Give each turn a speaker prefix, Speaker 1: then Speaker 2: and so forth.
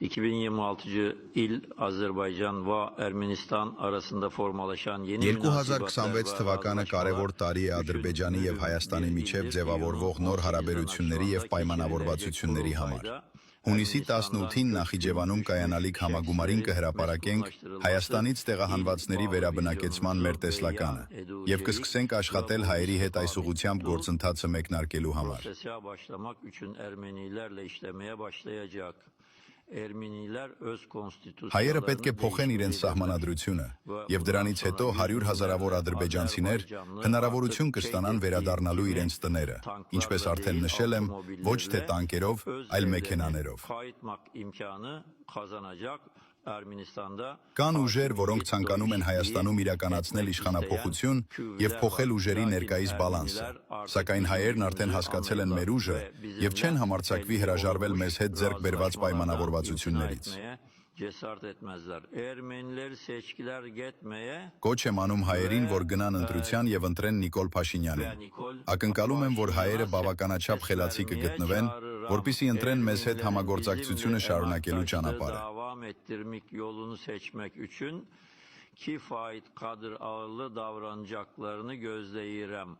Speaker 1: 2026 il Azerbaycan ve Ermenistan arasında formalaşan yeni
Speaker 2: 2026 թվականը կարևոր տարի է Ադրբեջանի եւ Հայաստանի միջև ձևավորվող նոր հարաբերությունների եւ պայմանավորվածությունների համար։ Հունիսի 18-ին Նախիջևանում կայանալիք համագումարին կհրապարակենք Հայաստանից տեղահանվածների վերաբնակեցման մեր տեսլականը եւ կսկսենք աշխատել հայերի հետ այս ուղղությամբ գործընթացը մեկնարկելու համար։ Հայերը պետք է փոխեն իրենց սահմանադրությունը եւ դրանից հետո 100 հազարավոր ադրբեջանցիներ հնարավորություն կստանան վերադառնալու իրենց տները, ինչպես արդեն նշել եմ, ոչ թե տանկերով, այլ մեքենաներով։ Կան ուժեր, որոնք ցանկանում են Հայաստանում իրականացնել իշխանափոխություն եւ փոխել ուժերի ներկայիս բալանսը, սակայն հայերն արդեն հասկացել են մեր ուժը եւ չեն համարձակվի հրաժարվել մեզ հետ ձեռք բերված պայմանավորվածություններից։ Կոչ եմ անում հայերին, որ գնան ընտրության եւ ընտրեն Նիկոլ Փաշինյանին։ Ակնկալում եմ, որ հայերը բավականաչափ խելացի կգտնվեն, որպեսզի ընտրեն մեզ հետ համագործակցությունը շարունակելու ճանապարհը։
Speaker 1: Kifayet kadar ağırlı davranacaklarını gözleyirəm.